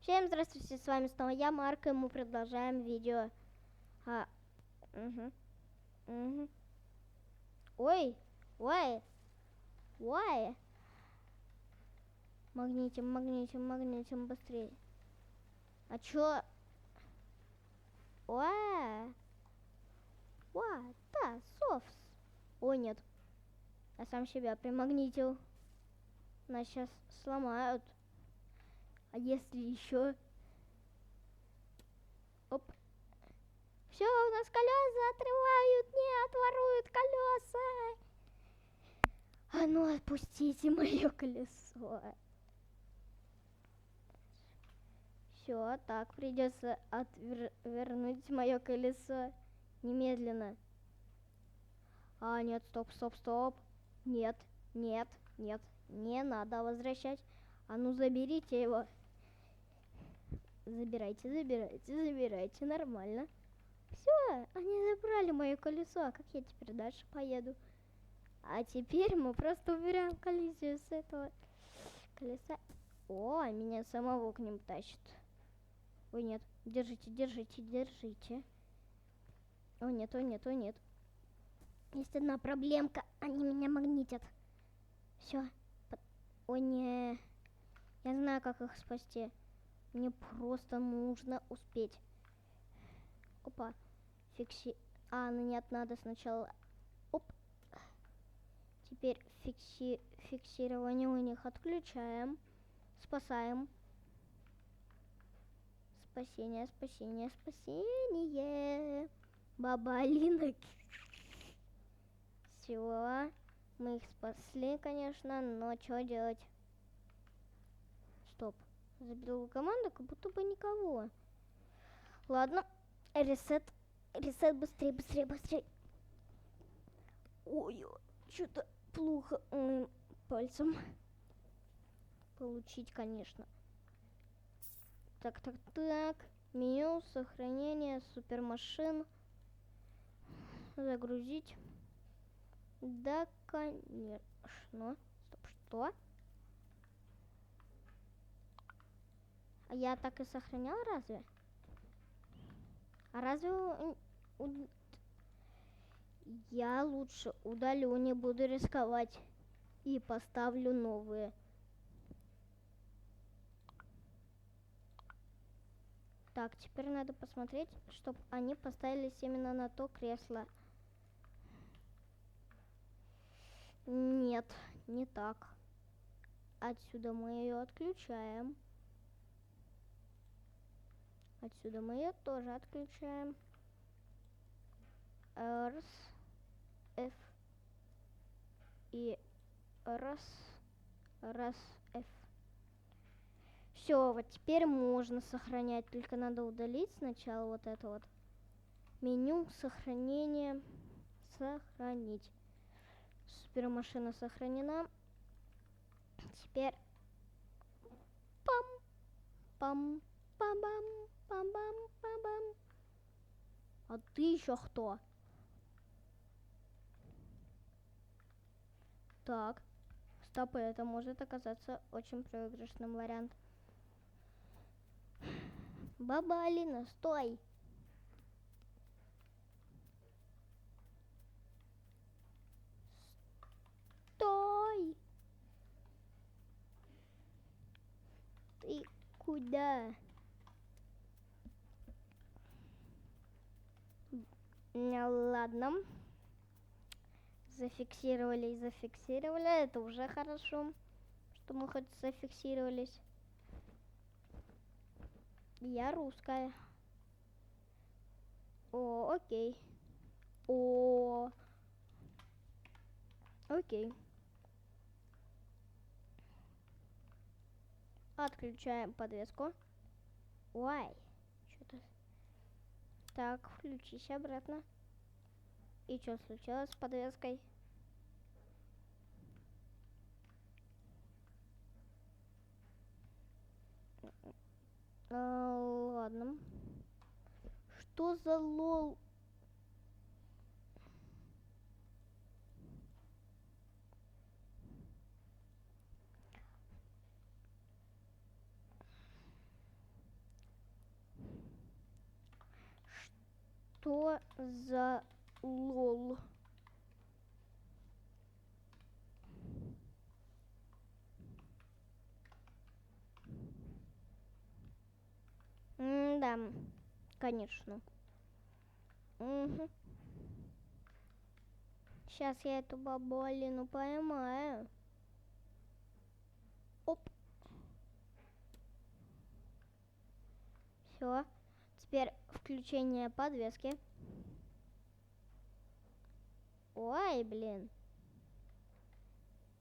Всем здравствуйте, с вами снова я, Марк, и мы продолжаем видео. Ой, ой. Магнитим, быстрее. А чё? Да, софс. Ой, нет. Я сам себя примагнитил. Нас сейчас сломают. А если еще... Оп. Все, у нас колеса отрывают. Нет, воруют колеса. А ну, отпустите мое колесо. Все, так, придется вернуть мое колесо немедленно. А, нет, стоп. Нет, не надо возвращать. А ну, заберите его. Забирайте, нормально. Все, они забрали мое колесо, а как я теперь дальше поеду? А теперь мы просто убираем коллизию с этого колеса. О, меня самого к ним тащит. Ой, нет, держите. О, нет. Есть одна проблемка, они меня магнитят. Все. Ой, не. Я знаю, как их спасти. Мне просто нужно успеть. Опа. Ну нет, надо сначала... Оп. Теперь фиксирование у них отключаем. Спасаем. Спасение. Баба Алина. Все. Мы их спасли, конечно, но что делать? Стоп. Забил команду, как будто бы никого. Ладно. Ресет, быстрее. Ой, что-то плохо моим пальцем. Получить, конечно. Так. Меню, сохранение, супермашин. Загрузить. Да, конечно. Стоп, что? А я так и сохранял, разве? А разве я лучше удалю, не буду рисковать. И поставлю новые. Так, теперь надо посмотреть, чтобы они поставились именно на то кресло. Нет, не так. Отсюда мы ее отключаем. Отсюда мы ее тоже отключаем. Раз, F. И раз, F. Все, вот теперь можно сохранять, только надо удалить сначала вот это вот меню сохранения. Сохранить. Супермашина сохранена. Теперь пам. А ты еще кто? Так, стоп, это может оказаться очень проигрышным вариантом. Баба Алина, стой! Стой! Ты куда? Ладно. Зафиксировали. Это уже хорошо, что мы хоть зафиксировались. Я русская. О, окей. Окей. Отключаем подвеску. Ой, что-то... Так, включись обратно. И что случилось с подвеской? Ладно. Что за лол? Что за лол? Да, конечно. Угу. Сейчас я эту баболину поймаю. Оп. Все. Теперь включение подвески. Ой, блин.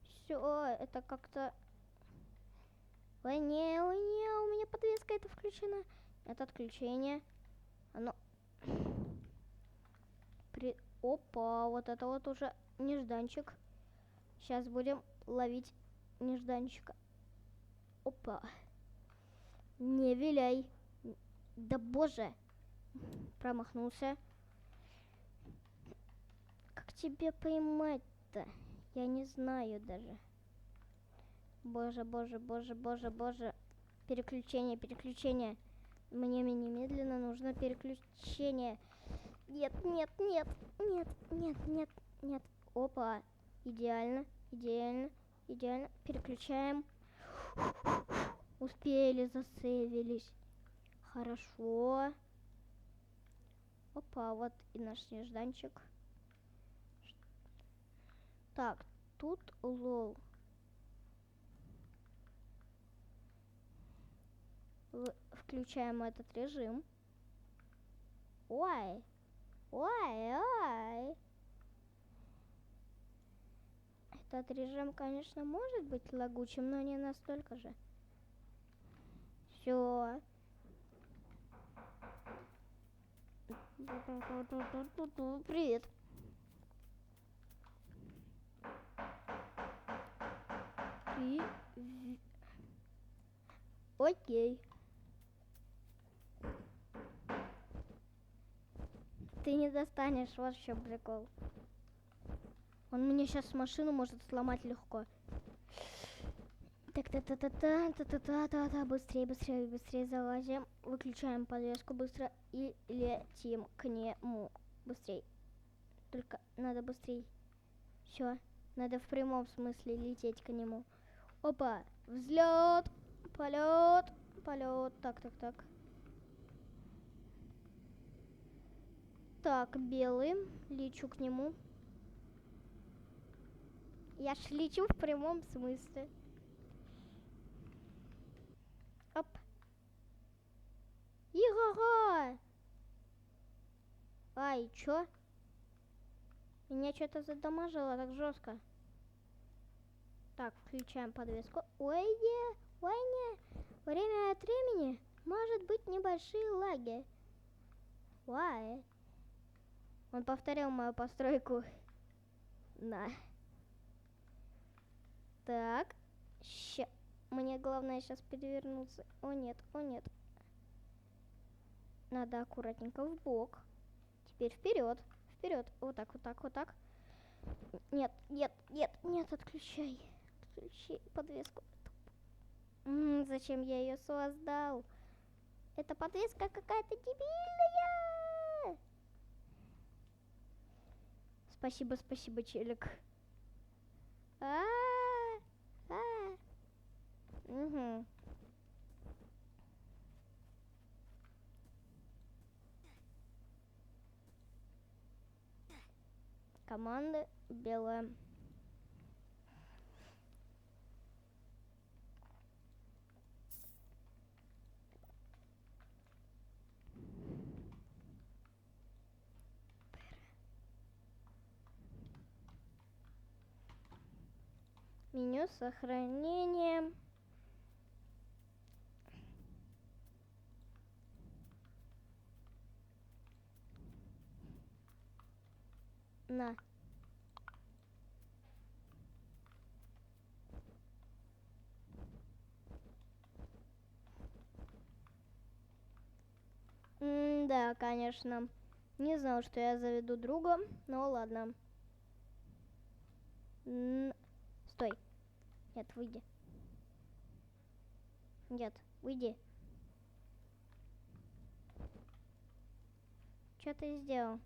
Все, это как-то... Ой, не, у меня подвеска это включена. Это отключение. Оно... Опа, вот это вот уже нежданчик. Сейчас будем ловить нежданчика. Опа. Не виляй. Да боже. Промахнулся. Как тебе поймать-то? Я не знаю даже. Боже, боже, боже, боже, боже. Переключение, переключение. Мне немедленно нужно переключение. Нет, нет, нет, нет, нет, нет, нет. Опа. Идеально, идеально, идеально. Переключаем. Успели, засейвились. Хорошо. Опа, вот и наш нежданчик. Так, тут лол. Включаем этот режим. Ой. Ой, ой. Этот режим, конечно, может быть лагучим, но не настолько же. Все. Привет. Окей. Ты не достанешь, вот в чем прикол. Он мне сейчас машину может сломать легко. Так, та-та-та-та-та-та-та-та-та. Быстрее, быстрее, быстрее залазим. Выключаем подвеску быстро и летим к нему. Быстрей. Только надо быстрей. Все. Надо в прямом смысле лететь к нему. Опа. Взлет. Полет. Полет. Так, так, так. Так, белый. Лечу к нему. Я ж лечу в прямом смысле. Оп. Ига-га! Ай, чё? Меня что-то задамажило так жестко. Так, включаем подвеску. Ой, не, ой, не. Время от времени может быть небольшие лаги. Why? Он повторил мою постройку. На. Так. Мне главное сейчас перевернуться. О нет, о нет. Надо аккуратненько в бок. Теперь вперед. Вперед. Вот так, вот так, вот так. Нет, нет, нет, нет, отключай. Отключи подвеску. Зачем я ее создал? Эта подвеска какая-то дебильная. Спасибо, спасибо, челик. Угу. Команда белая. Меню сохранения. На. Да, конечно. Не знал, что я заведу друга, но ладно. Стой. Нет, выйди. Нет, выйди. Что ты сделал?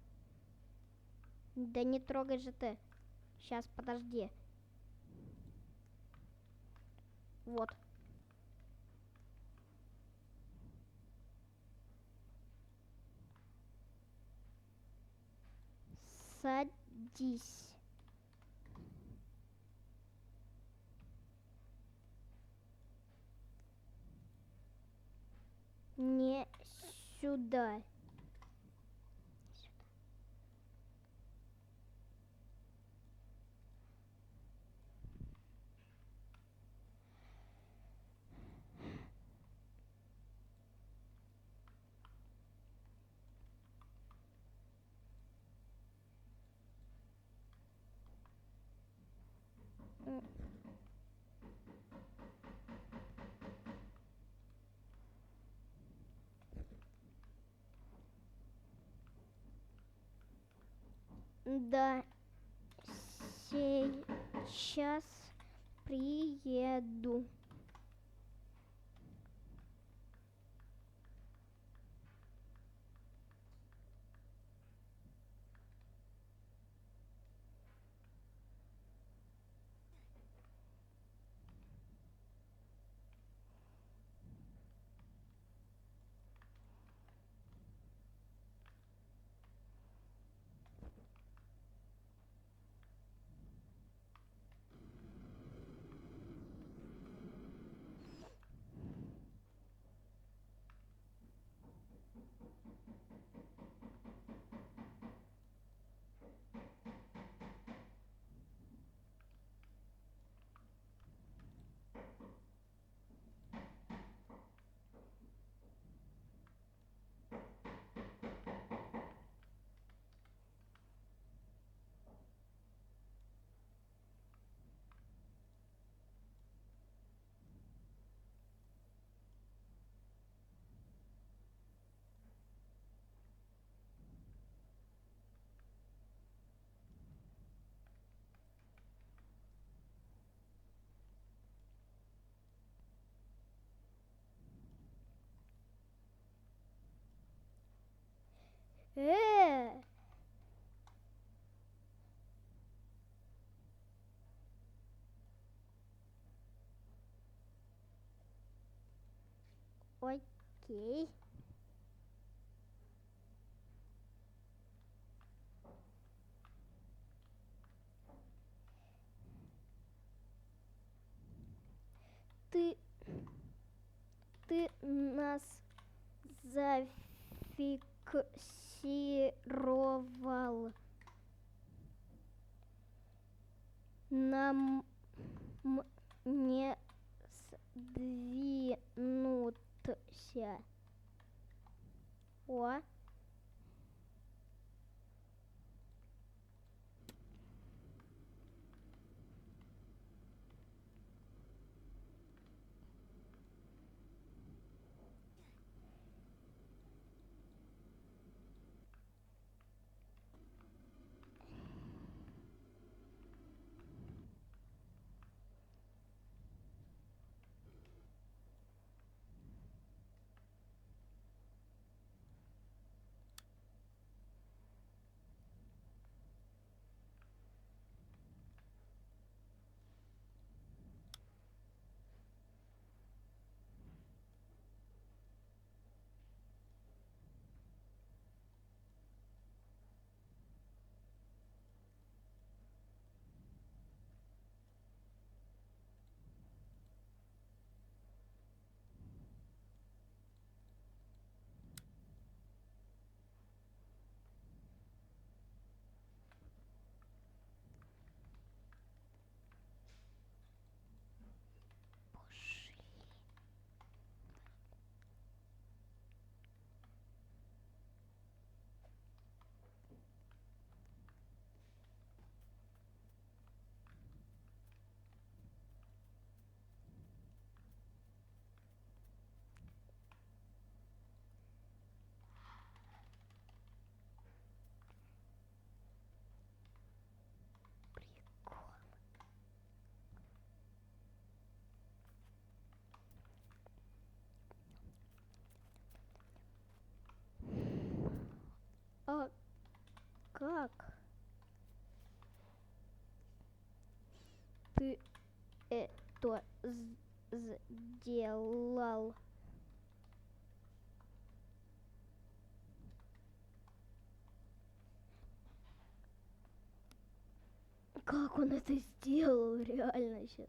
Да не трогай же ты. Сейчас, подожди. Вот. Садись. Не сюда. Да, сейчас приеду. Э! Окей. Ты нас зафиксировал. Нам не сдвинуться. О. Как ты это сделал? Как он это сделал, реально сейчас?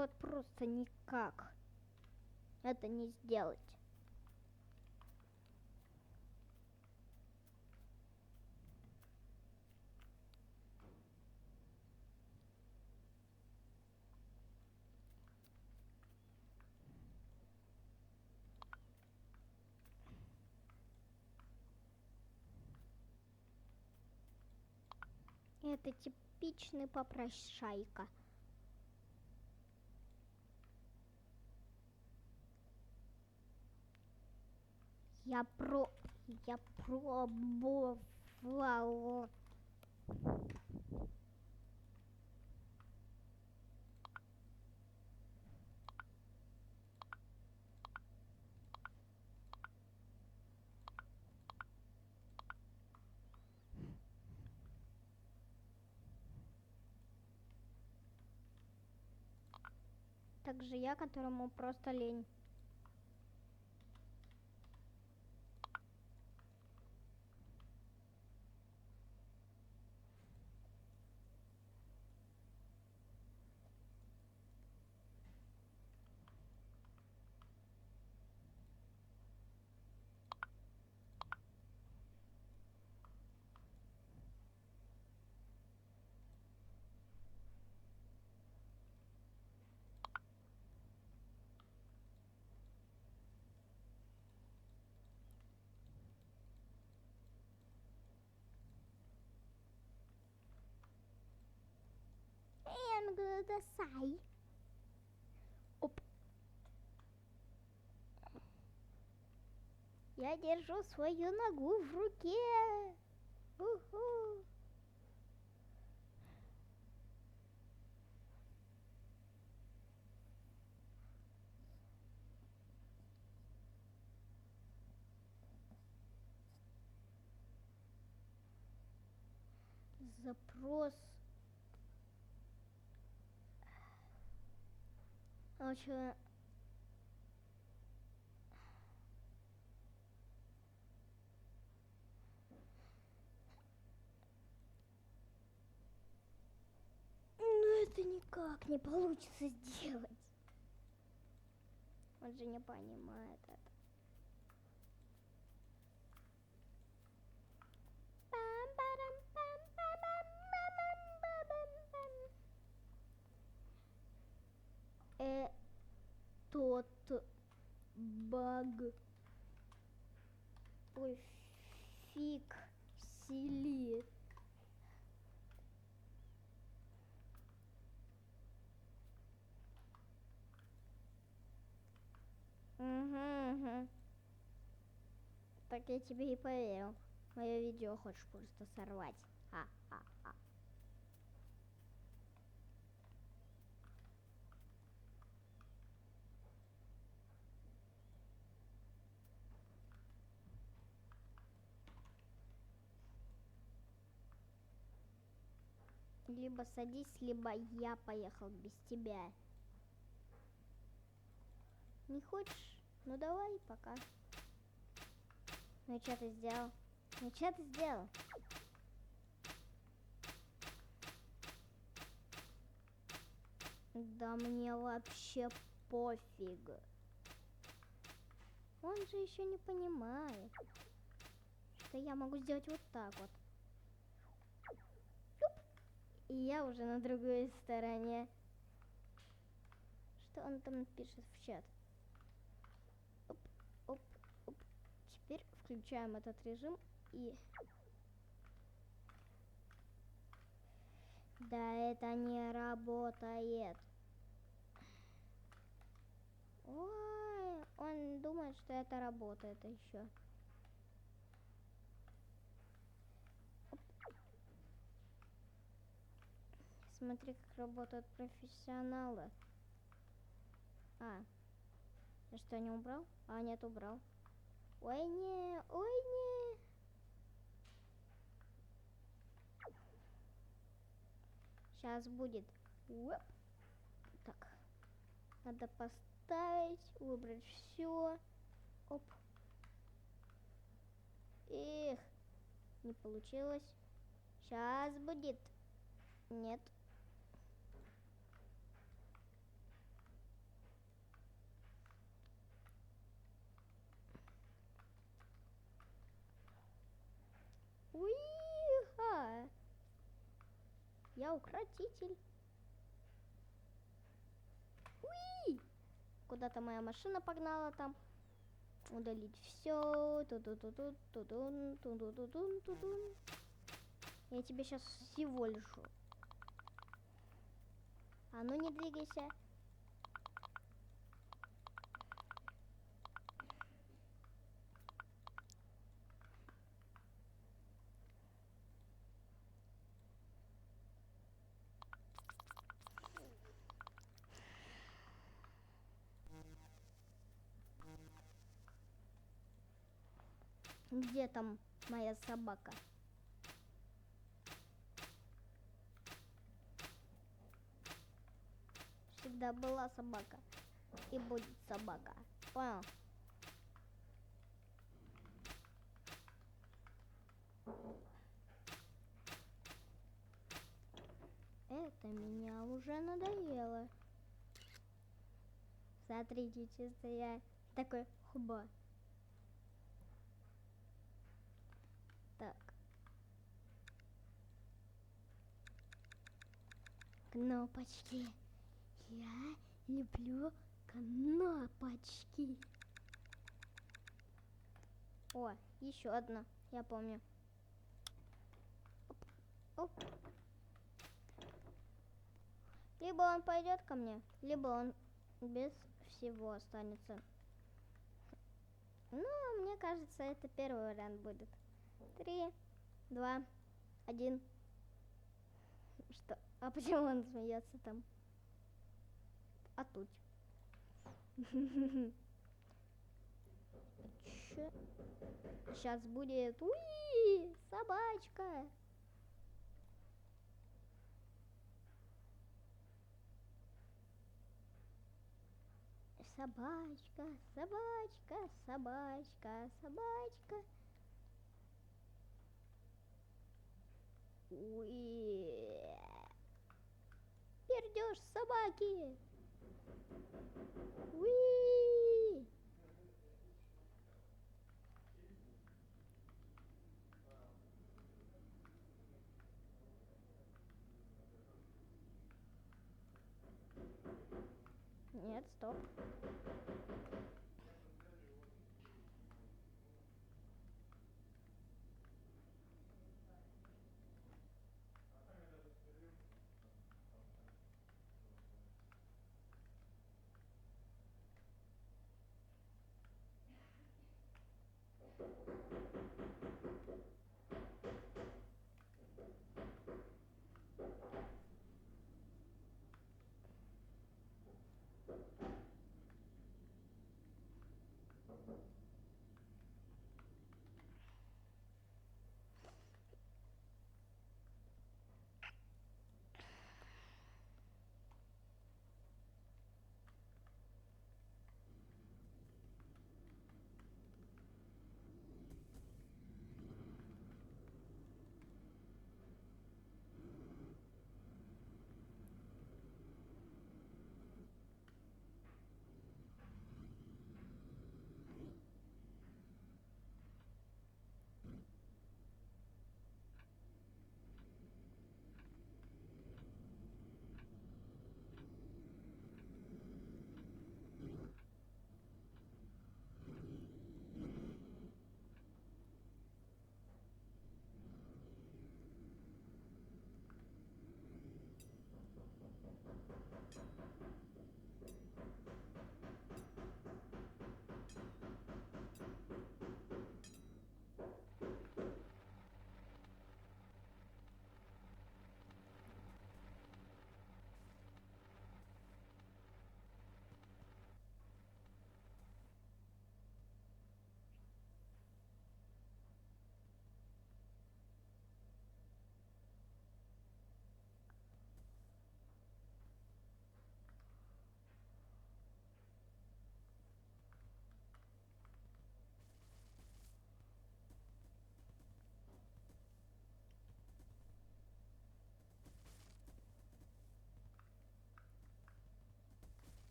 вот просто никак это не сделать. Это типичный попрошайка. Я пробовал. Также я, которому просто лень. Сай. Оп. Я держу свою ногу в руке. Уху. Запрос. Очень... Ну это никак не получится сделать. Он же не понимает это. Тот баг. Ой, фиг сили. Угу. Так я тебе и поверил. Мое видео хочешь просто сорвать. А. Либо садись, либо я поехал без тебя. Не хочешь? Ну давай пока. Ну что ты сделал? Ну что ты сделал? Да мне вообще пофиг. Он же еще не понимает, что я могу сделать вот так вот. И я уже на другой стороне. Что он там пишет в чат? Оп. Теперь включаем этот режим и... Да, это не работает. Ой, он думает, что это работает еще. Смотри, как работают профессионалы. Я что, не убрал? Нет, убрал. Ой, не. Сейчас будет. Уоп. Так. Надо поставить, выбрать все. Оп. Эх, не получилось. Сейчас будет. Нет. Я укротитель. Уи! Куда-то моя машина погнала там. Удалить все. Я тебе сейчас всего лишу. А ну не двигайся. Где там моя собака? Всегда была собака. И будет собака. Понял? Это меня уже надоело. Смотрите, чисто я такой хуба. Так. Кнопочки. Я люблю кнопочки. О, еще одна, я помню. Оп. Оп. Либо он пойдет ко мне, либо он без всего останется. Ну, мне кажется, это первый вариант будет. 3, 2, 1. Что? А почему он смеется там? А тут? Че? Сейчас будет. Уи! Собачка! Собачка, собачка, собачка, собачка. Уи! Пердеж собаки! Уи! Нет, стоп.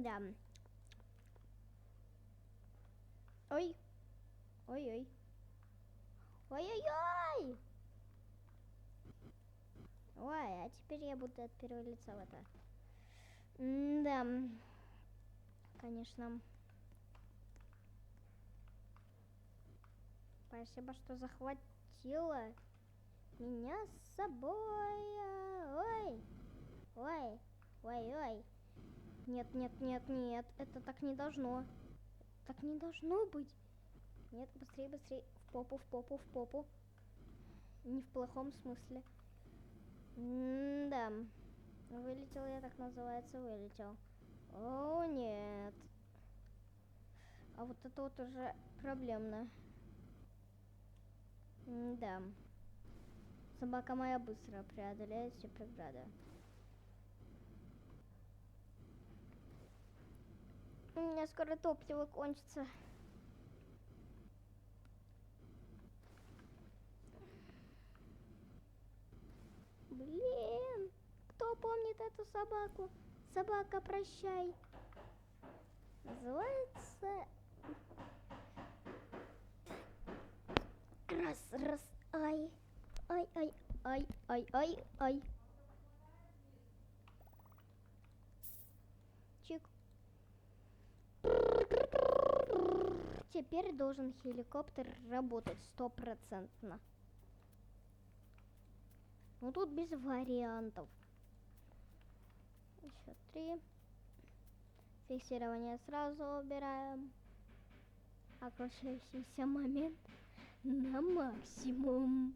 Да. Ой. Ой-ой. Ой-ой-ой! Ой, а теперь я буду от первого лица в это. Да. Конечно. Спасибо, что захватила меня с собой. Ой. Ой. Ой-ой. Нет, нет, нет, нет. Это так не должно. Так не должно быть. Нет, быстрее, быстрее. В попу, в попу, в попу. Не в плохом смысле. Да. Вылетел я, так называется, вылетел. О, нет. А вот это вот уже проблемно. Да. Собака моя быстро преодоляет все преграды. У меня скоро топливо кончится. Блин, кто помнит эту собаку? Собака, прощай. Называется... Раз. Ай. Ай. Чик. Теперь должен хеликоптер работать 100%. Ну тут без вариантов. Еще 3. Фиксирование сразу убираем. Окружающийся момент на максимум.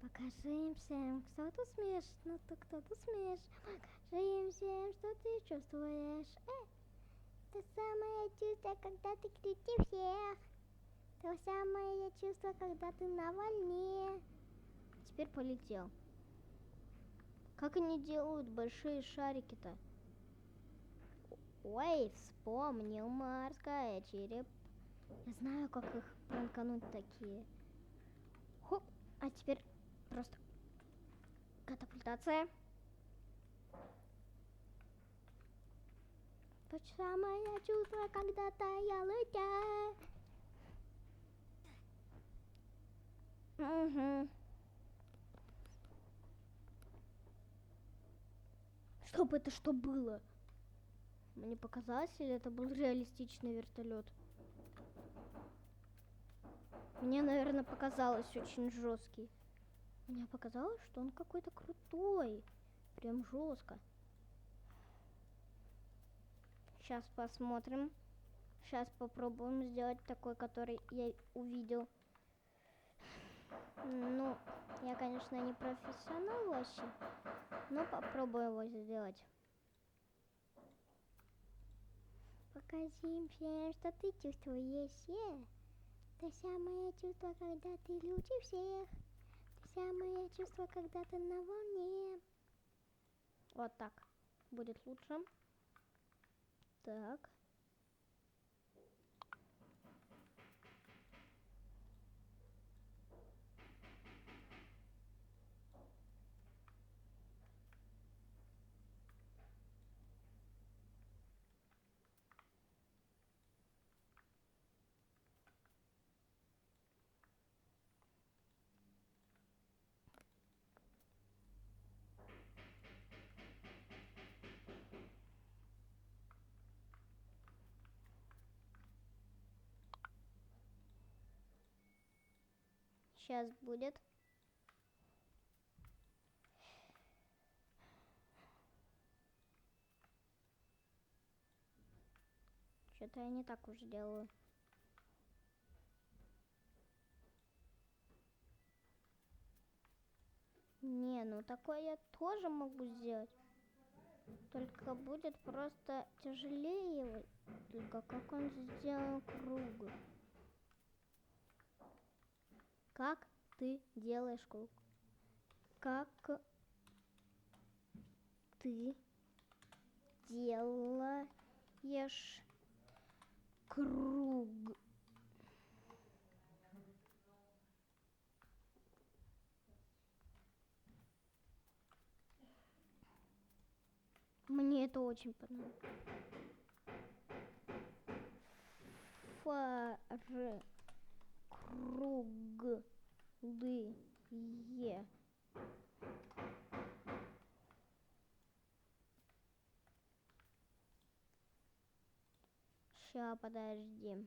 Покажи им всем, что ты смешно, кто ты смеш. Покажи им всем, что ты чувствуешь. То самое чувство, когда ты кричишь всех. То самое чувство, когда ты на волне. Теперь полетел. Как они делают большие шарики-то? Ой, вспомнил морская череп. Я знаю, как их пранкануть такие. Хоп, а теперь просто катапультация. То самое чувство, когда таял летя. Угу. Чтоб это что было? Мне показалось, или это был реалистичный вертолет? Мне, наверное, показалось очень жесткий. Мне показалось, что он какой-то крутой. Прям жестко. Сейчас посмотрим. Сейчас попробуем сделать такой, который я увидел. Ну, я, конечно, не профессионал вообще, но попробую его сделать. Покажи им всем, что ты чувствуешь. То самое чувство, когда ты лучше всех. То самое чувство, когда ты на волне. Вот так. Будет лучше. Так. Сейчас будет. Что-то я не так уже делаю. Не, ну такое я тоже могу сделать. Только будет просто тяжелее. Только как он сделал круг? Как ты делаешь круг? Как ты делаешь круг? Мне это очень понравилось. Фары круглые. Ща, подожди.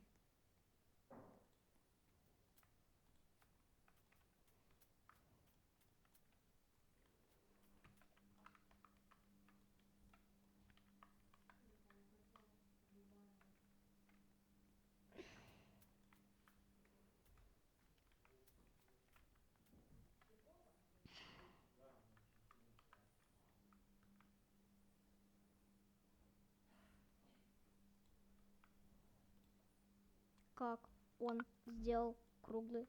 Как он сделал круглый?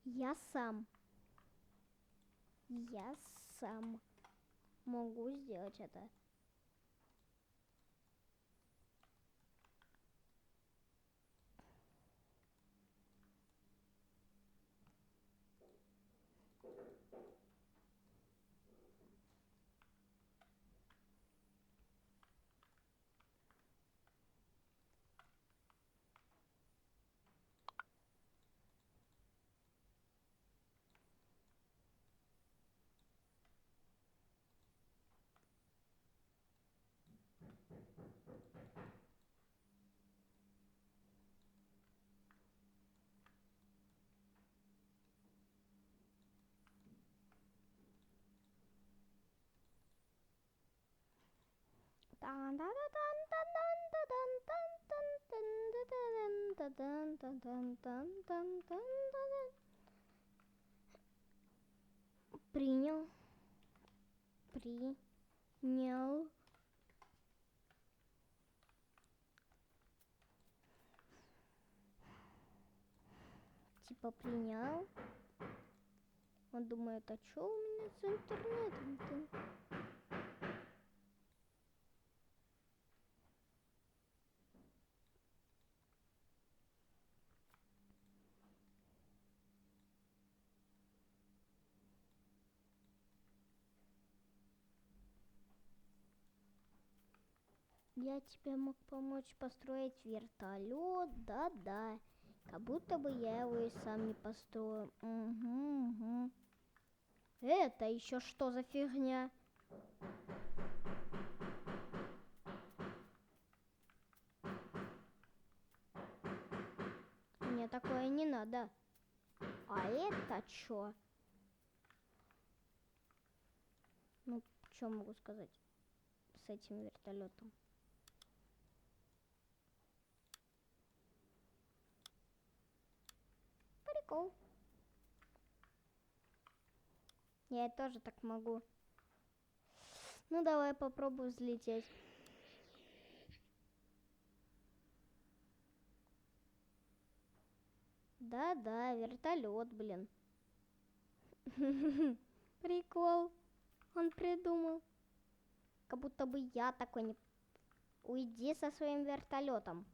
Я сам могу сделать это. Принял. Типа принял. Он думает, а что у меня с интернетом-то? Я тебе мог помочь построить вертолет, да-да. Как будто бы я его и сам не построю. Угу. Это еще что за фигня? Мне такое не надо. А это что? Ну, что могу сказать с этим вертолетом? Прикол. Я тоже так могу. Ну, давай попробую взлететь. Да-да, вертолет, блин. Прикол. Он придумал. Как будто бы я такой не... Уйди со своим вертолетом.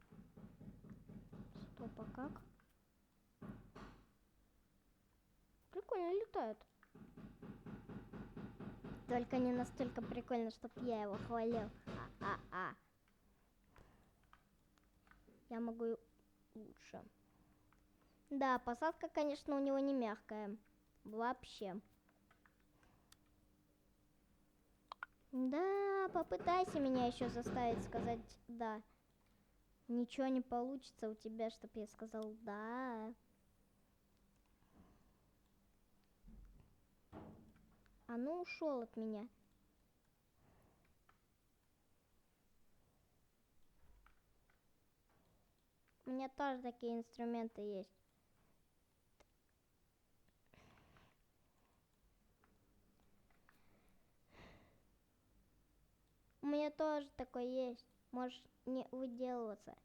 Стоп, а как? Прикольно летает. Только не настолько прикольно, чтоб я его хвалил. Я могу лучше. Да, посадка, конечно, у него не мягкая. Вообще. Да, попытайся меня еще заставить сказать «да». Ничего не получится у тебя, чтоб я сказал «да». А ну ушел от меня. У меня тоже такие инструменты есть. У меня тоже такой есть. Можешь не выделываться.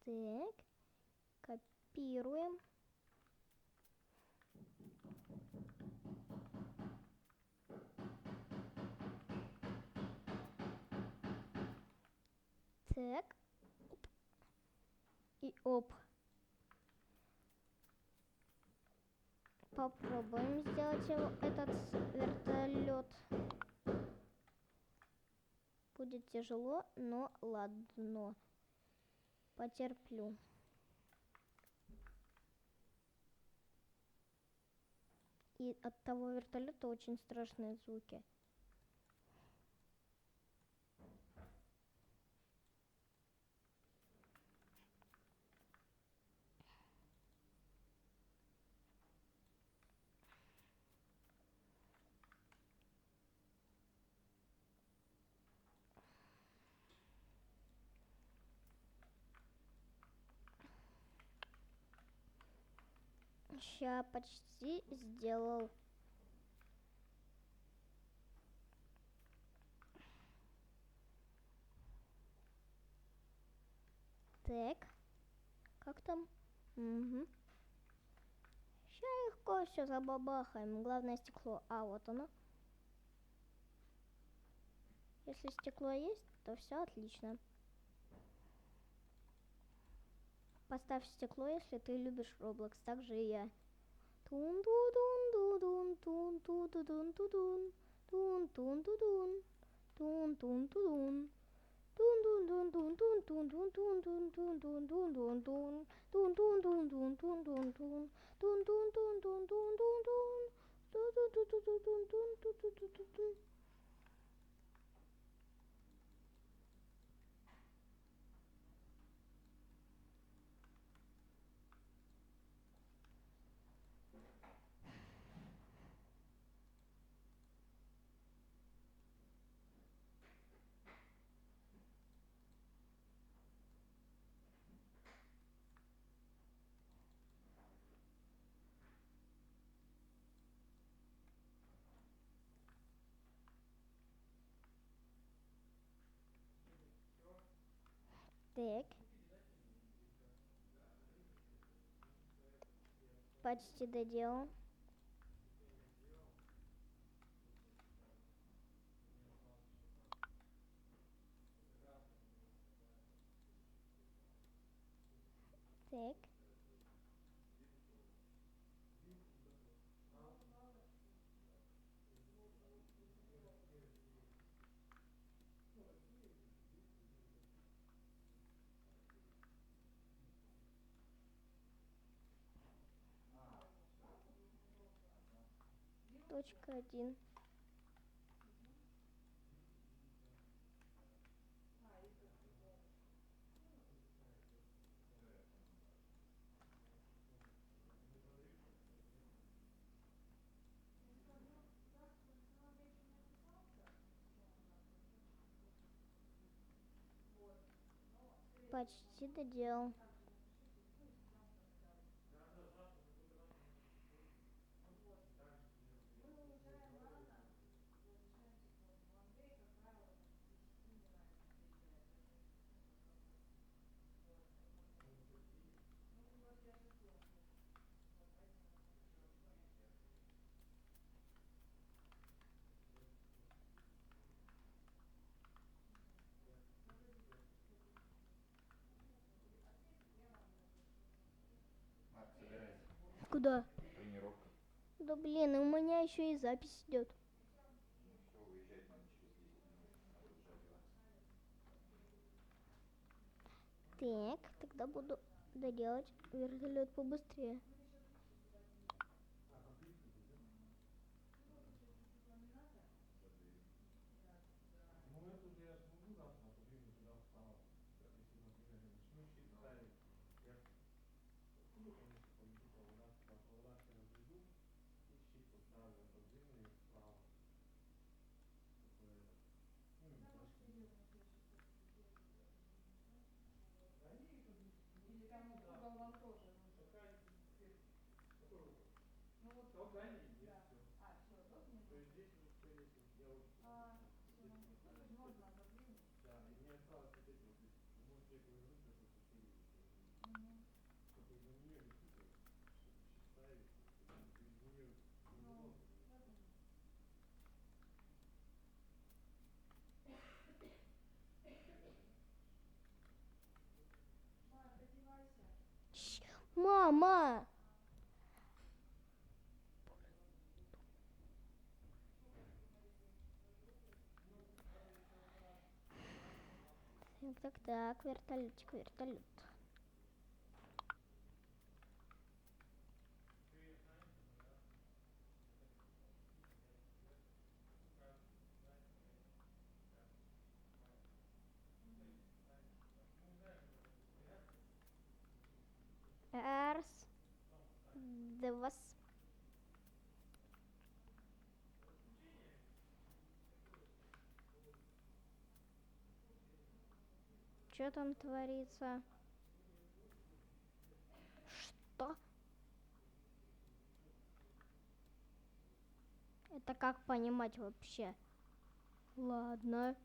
Так, копируем. Так. Оп. И оп. Попробуем сделать этот вертолет. Будет тяжело, но ладно. Потерплю. И от того вертолета очень страшные звуки. Ща почти сделал. Так. Как там? Угу. Ща легко все забабахаем. Главное стекло. А, вот оно. Если стекло есть, то все отлично. Поставь стекло, если ты любишь Roblox, так же и я. Тун-ту-дун-ду-дун, тун-ту-ду-дун-ту-дун, тун-тун-ту-дун, тун-тун-ту-дун. Так. Почти доделал. Так. Точка 1. Почти доделал. Марк, собирайся. Куда? Тренировка. Да блин, и у меня еще и запись идет. Ну все, уезжать надо через 10 минут, а то уже одеваться. Так, тогда буду доделать вертолет побыстрее. За дверью. Ну эту же я смогу завтра отодвинуть туда в столовую. Если, например, я начну щит ставить, я откуда, конечно, поведу провода сюда, провода все разведу и щит поставлю, отодвину их вправо. Такой этот. Ну и флешки. Да не, это или там угол вам тоже нужен? Пока какой угол? Ну вот тот крайний есть, да. Все. А, все, тот не нужен. То есть здесь уже все есть, вот я вот здесь поставлю. Да, и мне осталось вот эти вот, вы можете повернуть, это вот 4 есть. Мама! Так, вертолетик, вертолет. Раз, два. Что там творится? Что? Это как понимать вообще? Ладно.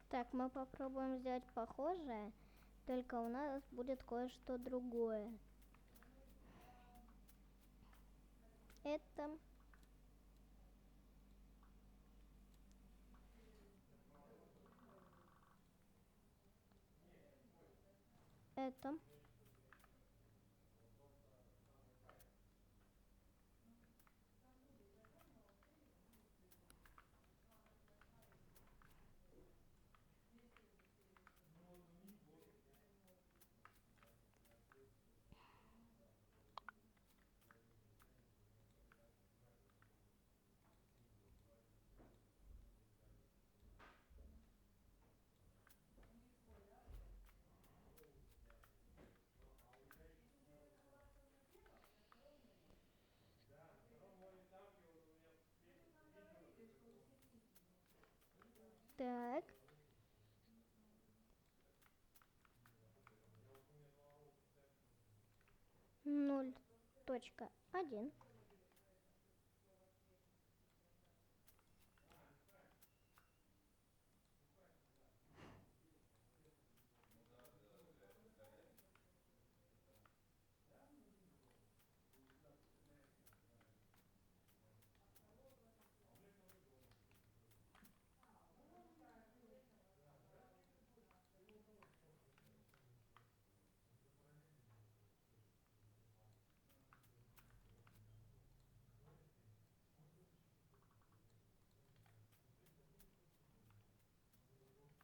Так, мы попробуем сделать похожее, только у нас будет кое-что другое. Это... Это... Так. Ноль. Точка. Один.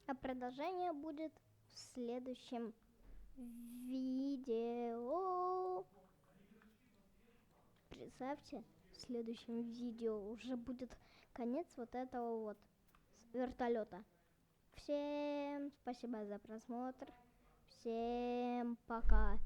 А продолжение будет в следующем видео. Представьте, в следующем видео уже будет конец вот этого вот вертолета. Всем спасибо за просмотр. Всем пока.